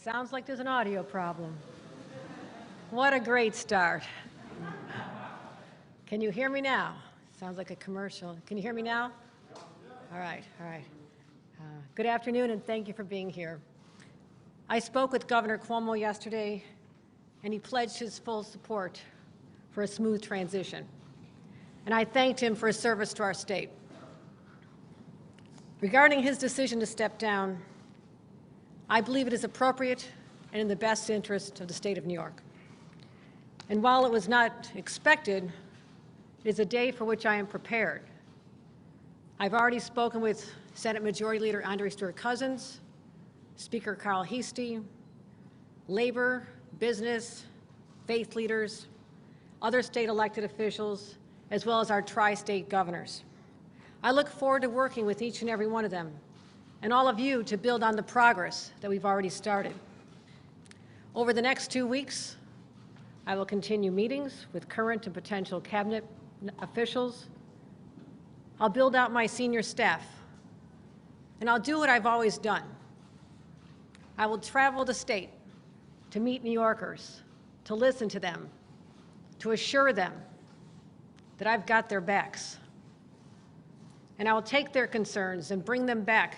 Sounds like there's an audio problem. What a great start. Can you hear me now? Sounds like a commercial. Can you hear me now? All right, all right. Good afternoon, and thank you for being here. I spoke with Governor Cuomo yesterday, and he pledged his full support for a smooth transition. And I thanked him for his service to our state. Regarding his decision to step down, I believe it is appropriate and in the best interest of the state of New York. And while it was not expected, it is a day for which I am prepared. I've already spoken with Senate Majority Leader Andre Stewart-Cousins, Speaker Carl Heastie, labor, business, faith leaders, other state elected officials, as well as our tri-state governors. I look forward to working with each and every one of them and all of you to build on the progress that we've already started. Over the next 2 weeks, I will continue meetings with current and potential cabinet officials. I'll build out my senior staff, and I'll do what I've always done. I will travel the state to meet New Yorkers, to listen to them, to assure them that I've got their backs. And I will take their concerns and bring them back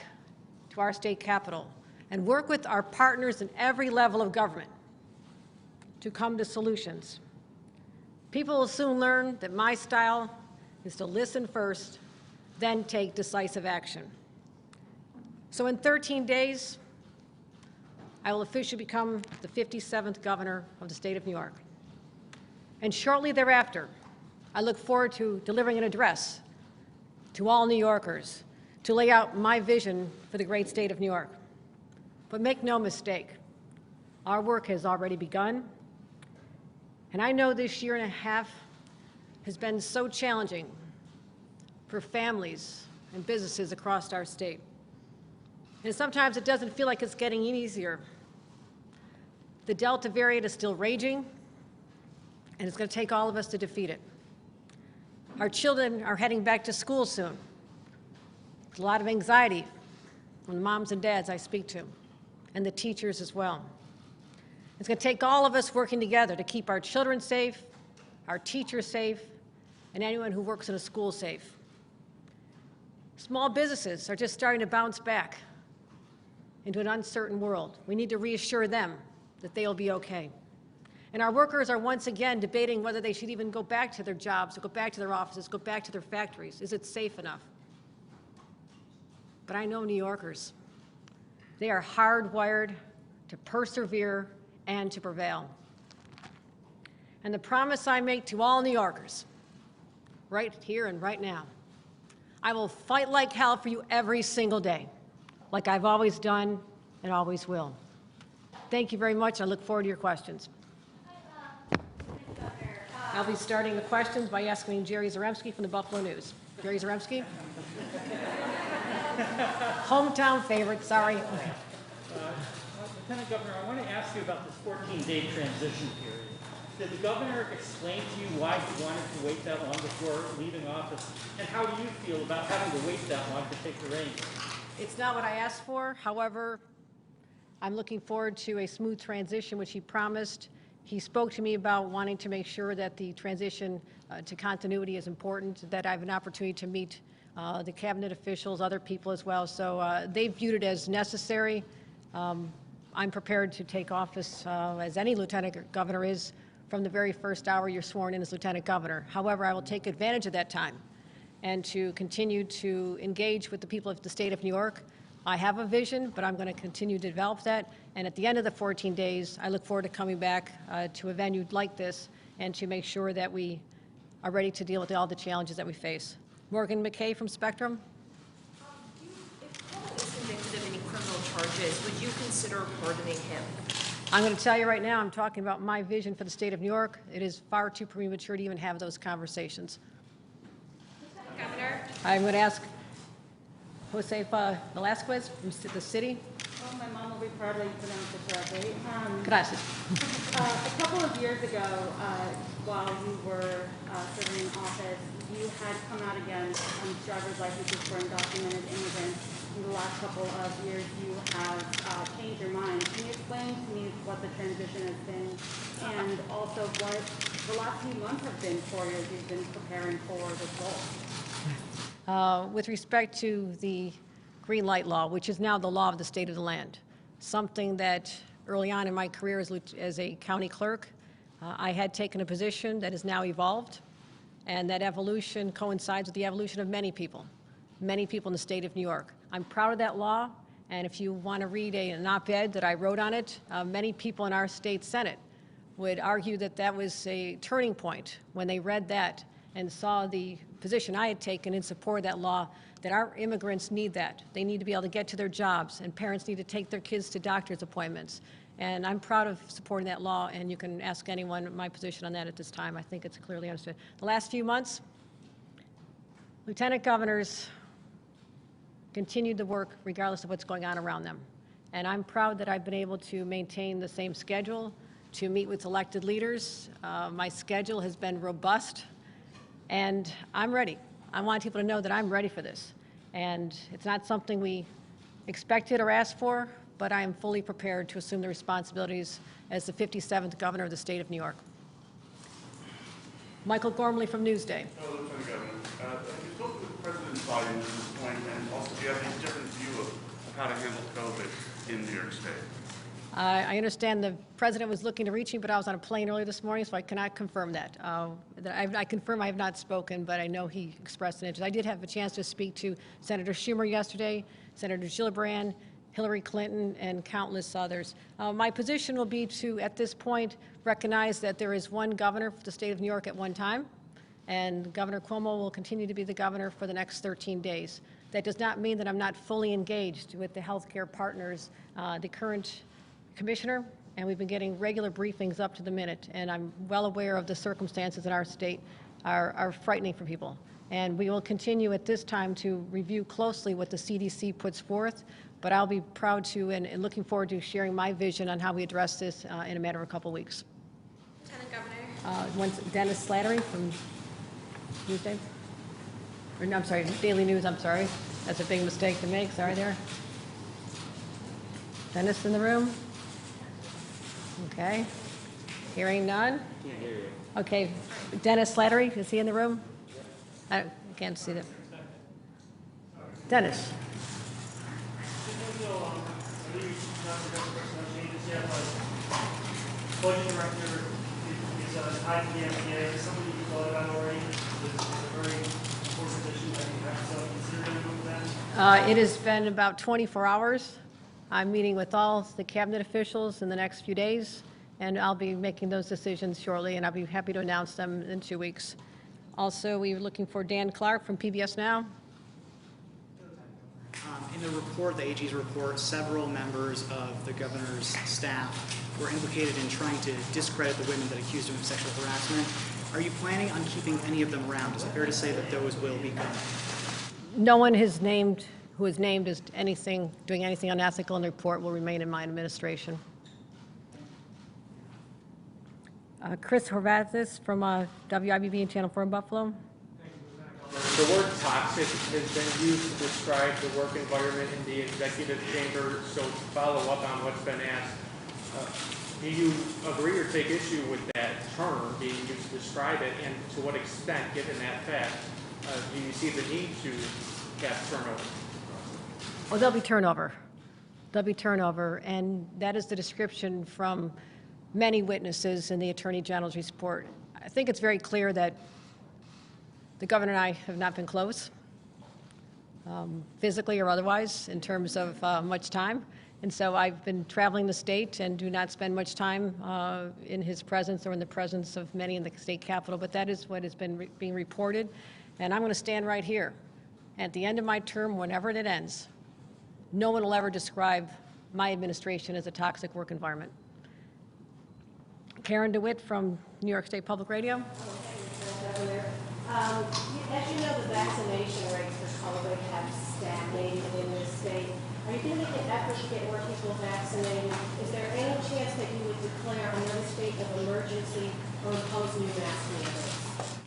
to our state capitol and work with our partners in every level of government to come to solutions. People will soon learn that my style is to listen first, then take decisive action. So in 13 days, I will officially become the 57th governor of the state of New York. And shortly thereafter, I look forward to delivering an address to all New Yorkers to lay out my vision for the great state of New York. But make no mistake, our work has already begun. And I know this year and a half has been so challenging for families and businesses across our state. And sometimes it doesn't feel like it's getting easier. The Delta variant is still raging, and it's going to take all of us to defeat it. Our children are heading back to school soon. There's a lot of anxiety from the moms and dads I speak to, and the teachers as well. It's going to take all of us working together to keep our children safe, our teachers safe, and anyone who works in a school safe. Small businesses are just starting to bounce back into an uncertain world. We need to reassure them that they'll be okay. And our workers are once again debating whether they should even go back to their jobs, or go back to their offices, go back to their factories. Is it safe enough? But I know New Yorkers. They are hardwired to persevere and to prevail. And the promise I make to all New Yorkers, right here and right now, I will fight like hell for you every single day, like I've always done and always will. Thank you very much. I look forward to your questions. I'll be starting the questions by asking Jerry Zaremski from the Buffalo News. Jerry Zaremski? Hometown favorite, sorry. Lieutenant Governor, I want to ask you about this 14-day transition period. Did the governor explain to you why he wanted to wait that long before leaving office? And how do you feel about having to wait that long to take the reins? It's not what I asked for. However, I'm looking forward to a smooth transition, which he promised. He spoke to me about wanting to make sure that the transition to continuity is important, that I have an opportunity to meet the cabinet officials, other people as well. So they viewed it as necessary. I'm prepared to take office, as any lieutenant governor is, from the very first hour you're sworn in as lieutenant governor. However, I will take advantage of that time and to continue to engage with the people of the state of New York. I have a vision, but I'm going to continue to develop that. And at the end of the 14 days, I look forward to coming back to a venue like this and to make sure that we are ready to deal with all the challenges that we face. Morgan McKay from Spectrum. If Cuomo is convicted of any criminal charges, would you consider pardoning him? I'm going to tell you right now, I'm talking about my vision for the state of New York. It is far too premature to even have those conversations. Governor? I'm going to ask Josefa Velasquez from the city. Well, my mom will be proud that you pronounced it correctly. Gracias. A couple of years ago, while you were serving in office, you had come out against driver's licenses for undocumented immigrants. In the last couple of years, you have changed your mind. Can you explain explain to me what the transition has been and also what the last few months have been for you as you've been preparing for this role? With respect to the green light law, which is now the law of the state of the land, something that early on in my career as a county clerk, I had taken a position that has now evolved, and that evolution coincides with the evolution of many people in the state of New York. I'm proud of that law, and if you want to read an op-ed that I wrote on it, many people in our state Senate would argue that that was a turning point when they read that and saw the position I had taken in support of that law, that our immigrants need that. They need to be able to get to their jobs, and parents need to take their kids to doctor's appointments. And I'm proud of supporting that law, and you can ask anyone my position on that at this time. I think it's clearly understood. The last few months, lieutenant governors continued to work regardless of what's going on around them. And I'm proud that I've been able to maintain the same schedule, to meet with elected leaders. My schedule has been robust, and I'm ready. I want people to know that I'm ready for this. And it's not something we expected or asked for, but I am fully prepared to assume the responsibilities as the 57th governor of the state of New York. Michael Gormley from Newsday. Hello, Lieutenant Governor. Have you spoken with President Biden at this point, and also do you have any different view of how to handle COVID in New York State? I understand the president was looking to reach me, but I was on a plane earlier this morning, so I cannot confirm that. I confirm I have not spoken, but I know he expressed an interest. I did have a chance to speak to Senator Schumer yesterday, Senator Gillibrand, Hillary Clinton, and countless others. My position will be to, at this point, recognize that there is one governor for the state of New York at one time, and Governor Cuomo will continue to be the governor for the next 13 days. That does not mean that I'm not fully engaged with the healthcare partners, the current commissioner, and we've been getting regular briefings up to the minute, and I'm well aware of the circumstances in our state are frightening for people. And we will continue at this time to review closely what the CDC puts forth, but I'll be proud to and looking forward to sharing my vision on how we address this in a matter of a couple weeks. Lieutenant Governor. One's Dennis Slattery from Newsday. Or, no, I'm sorry, Daily News, I'm sorry. That's a big mistake to make, sorry there. Dennis in the room? Okay. Hearing none? Okay, Dennis Slattery, is he in the room? I can't see that. Dennis. Budget director is tied to the FDA. Is somebody you thought about already? It's a very important position that you have to consider with that. It has been about 24 hours. I'm meeting with all the cabinet officials in the next few days, and I'll be making those decisions shortly, and I'll be happy to announce them in 2 weeks. Also, we are looking for Dan Clark from PBS Now. In the report, the AG's report, several members of the governor's staff were implicated in trying to discredit the women that accused him of sexual harassment. Are you planning on keeping any of them around? Is it fair to say that those will be gone? No one who is named as doing anything unethical in the report will remain in my administration. Chris Horvathis from WIBB and Channel 4 in Buffalo. The word toxic has been used to describe the work environment in the executive chamber. So to follow up on what's been asked, do you agree or take issue with that term being used to describe it, and to what extent, given that fact, do you see the need to have turnover? Well, there'll be turnover. There'll be turnover, and that is the description from many witnesses in the Attorney General's report. I think it's very clear that the governor and I have not been close, physically or otherwise, in terms of much time. And so I've been traveling the state and do not spend much time in his presence or in the presence of many in the state capitol, but that is what has been being reported. And I'm going to stand right here. At the end of my term, whenever it ends, no one will ever describe my administration as a toxic work environment. Karen DeWitt from New York State Public Radio. As you know, the vaccination rates for COVID have stagnated in this state. Are you going to make an effort to get more people vaccinated? Is there any chance that you would declare another state of emergency or impose new mask mandates?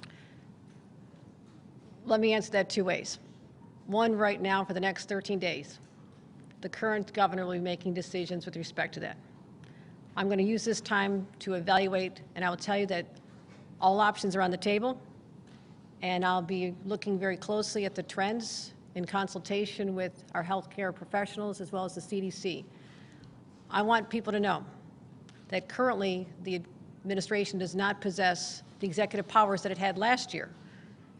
Let me answer that 2 ways. One, right now, for the next 13 days, the current governor will be making decisions with respect to that. I'm going to use this time to evaluate, and I will tell you that all options are on the table, and I'll be looking very closely at the trends in consultation with our healthcare professionals as well as the CDC. I want people to know that currently the administration does not possess the executive powers that it had last year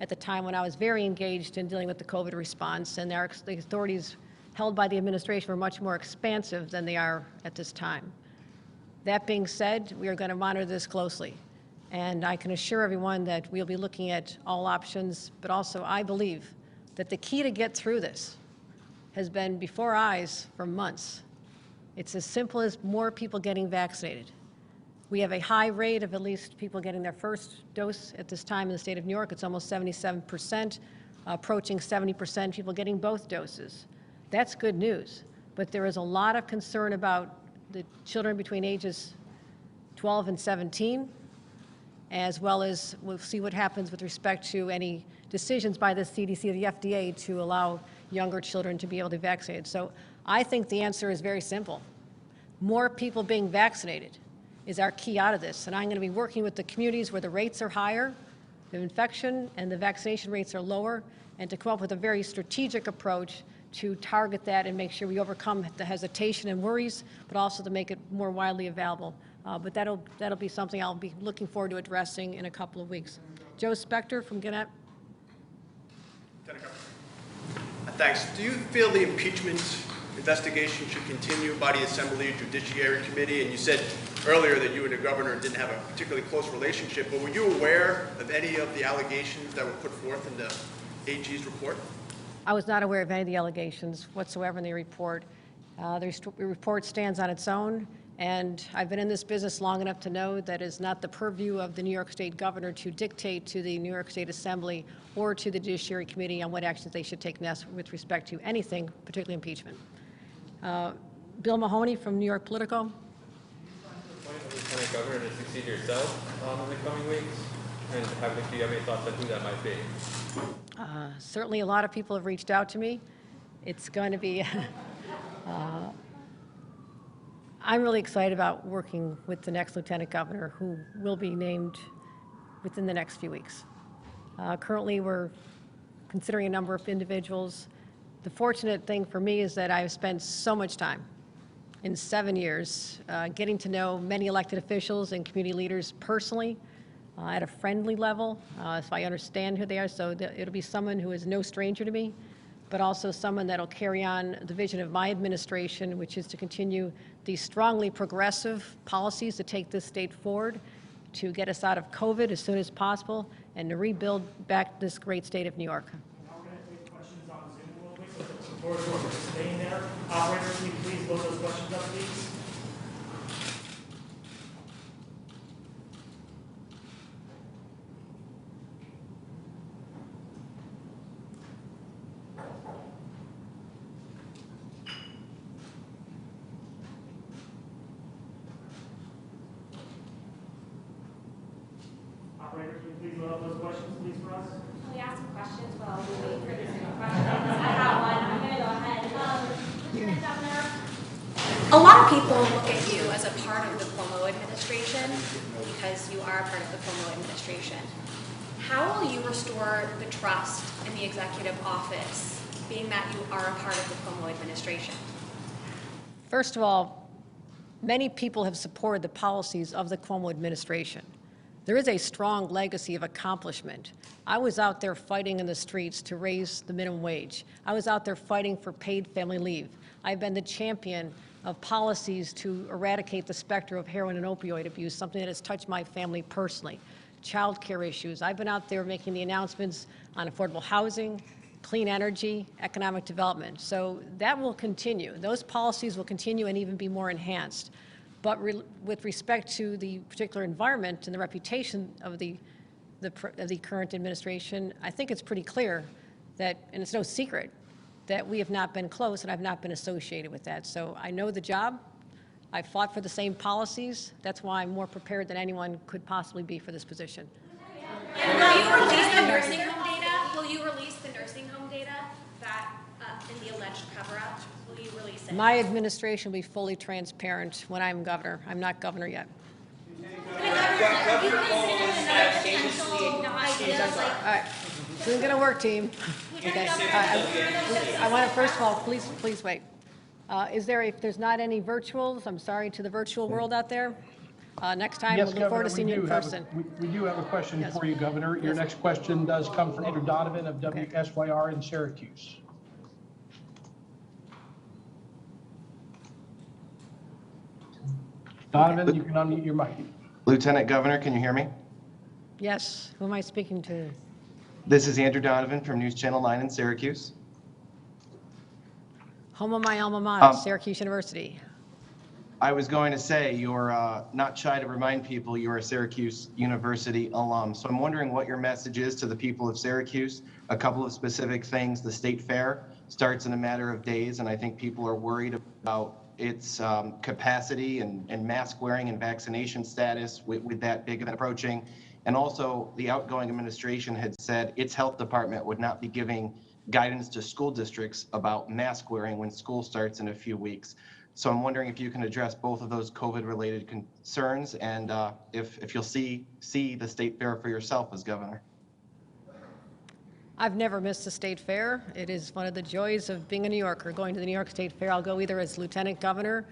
at the time when I was very engaged in dealing with the COVID response, and the authorities held by the administration were much more expansive than they are at this time. That being said, we are going to monitor this closely, and I can assure everyone that we'll be looking at all options, but also I believe that the key to get through this has been before our eyes for months. It's as simple as more people getting vaccinated. We have a high rate of at least people getting their first dose at this time in the state of New York. It's almost 77%, approaching 70% people getting both doses. That's good news, but there is a lot of concern about the children between ages 12 and 17, as well as we'll see what happens with respect to any decisions by the CDC or the FDA to allow younger children to be able to be vaccinated. So I think the answer is very simple. More people being vaccinated is our key out of this. And I'm going to be working with the communities where the rates are higher, the infection and the vaccination rates are lower, and to come up with a very strategic approach to target that and make sure we overcome the hesitation and worries, but also to make it more widely available. But that'll be something I'll be looking forward to addressing in a couple of weeks. Joe Spector from Gannett. Thanks. Do you feel the impeachment investigation should continue by the Assembly Judiciary Committee? And you said earlier that you and the governor didn't have a particularly close relationship, but were you aware of any of the allegations that were put forth in the AG's report? I was not aware of any of the allegations whatsoever in the report. The report stands on its own, and I've been in this business long enough to know that it's not the purview of the New York State governor to dictate to the New York State Assembly or to the Judiciary Committee on what actions they should take next with respect to anything, particularly impeachment. Bill Mahoney from New York Politico. Appoint a lieutenant governor to succeed yourself in the coming weeks? And do you have any thoughts on who that might be? Certainly a lot of people have reached out to me. It's going to be, I'm really excited about working with the next lieutenant governor who will be named within the next few weeks. Currently we're considering a number of individuals. The fortunate thing for me is that I've spent so much time in 7 years getting to know many elected officials and community leaders personally at a friendly level, so I understand who they are. So it'll be someone who is no stranger to me, but also someone that'll carry on the vision of my administration, which is to continue these strongly progressive policies to take this state forward, to get us out of COVID as soon as possible, and to rebuild back this great state of New York. Now we're going to take questions on Zoom a little bit, so the board is participating there. Operator, can you please load those questions up, please? Operator, can you please load up those questions, please, for us? Can we ask some questions while we wait for these questions? I have one. I'm going to go ahead. Lieutenant Governor, a lot of people look at you as a part of the Cuomo administration because you are a part of the Cuomo administration. How will you restore the trust in the executive office, being that you are a part of the Cuomo administration? First of all, many people have supported the policies of the Cuomo administration. There is a strong legacy of accomplishment. I was out there fighting in the streets to raise the minimum wage. I was out there fighting for paid family leave. I've been the champion of policies to eradicate the specter of heroin and opioid abuse, something that has touched my family personally. Child care issues. I've been out there making the announcements on affordable housing, clean energy, economic development. So that will continue. Those policies will continue and even be more enhanced. But with respect to the particular environment and the reputation of the current administration, I think it's pretty clear that, and it's no secret, that we have not been close and I've not been associated with that. So I know the job. I fought for the same policies. That's why I'm more prepared than anyone could possibly be for this position. And will you release the nursing home data? Will you release the nursing home data that in the alleged cover-up? Will you release it? My administration will be fully transparent when I'm governor. I'm not governor yet. All right, this isn't gonna work, team. Okay. I want to, first of all, please wait. If there's not any virtuals, I'm sorry to the virtual world out there. Next time, Yes, we'll look forward Governor, to seeing you in person. we do have a question Yes. for you, Governor. Your Yes. next question does come from Andrew Donovan of Okay. WSYR in Syracuse. Donovan, you can unmute your mic. Lieutenant Governor, can you hear me? Yes, who am I speaking to? This is Andrew Donovan from News Channel 9 in Syracuse. Home of my alma mater, Syracuse University. I was going to say, you're not shy to remind people you're a Syracuse University alum. So I'm wondering what your message is to the people of Syracuse. A couple of specific things. The state fair starts in a matter of days, and I think people are worried about its capacity and mask wearing and vaccination status with that big event approaching. And also, the outgoing administration had said its health department would not be giving guidance to school districts about mask wearing when school starts in a few weeks. So I'm wondering if you can address both of those COVID-related concerns and if you'll see the state fair for yourself as governor. I've never missed a state fair. It is one of the joys of being a New Yorker, going to the New York State Fair. I'll go either as lieutenant governor,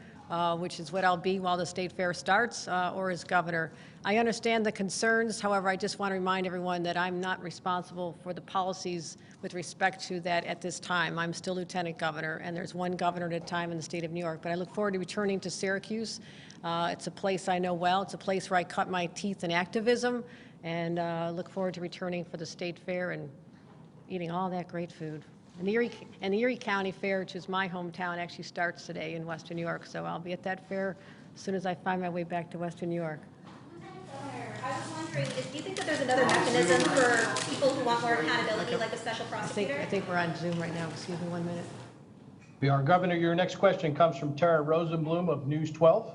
which is what I'll be while the state fair starts, or as governor. I understand the concerns. However, I just want to remind everyone that I'm not responsible for the policies with respect to that at this time. I'm still lieutenant governor, and there's one governor at a time in the state of New York. But I look forward to returning to Syracuse. It's a place I know well. It's a place where I cut my teeth in activism, and look forward to returning for the state fair and eating all that great food. And the Erie County Fair, which is my hometown, actually starts today in Western New York. So I'll be at that fair as soon as I find my way back to Western New York. I was wondering, do you think that there's another mechanism for people who want more accountability, like a special prosecutor? I think we're on Zoom right now. Excuse me 1 minute. We are, Governor. Your next question comes from Tara Rosenblum of News 12.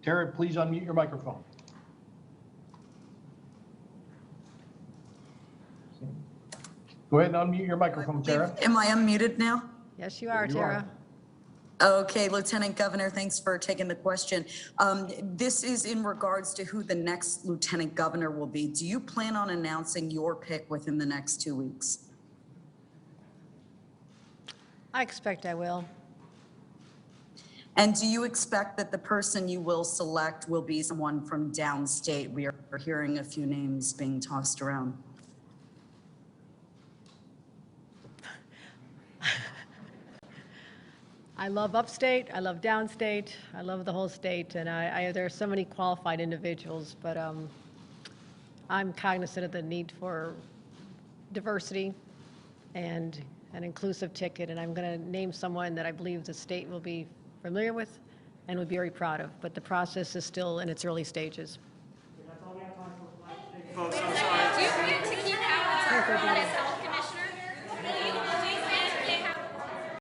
Tara, please unmute your microphone. Go ahead and unmute your microphone, Tara. Am I unmuted now? Yes, you are, You Tara. Okay, Lieutenant Governor, thanks for taking the question. This is in regards to who the next Lieutenant Governor will be. Do you plan on announcing your pick within the next 2 weeks? I expect I will. And do you expect that the person you will select will be someone from downstate? We are hearing a few names being tossed around. I love upstate, I love downstate, I love the whole state, and there are so many qualified individuals, but I'm cognizant of the need for diversity and an inclusive ticket, and I'm going to name someone that I believe the state will be familiar with and would be very proud of, but the process is still in its early stages. That's all we have time for. Folks,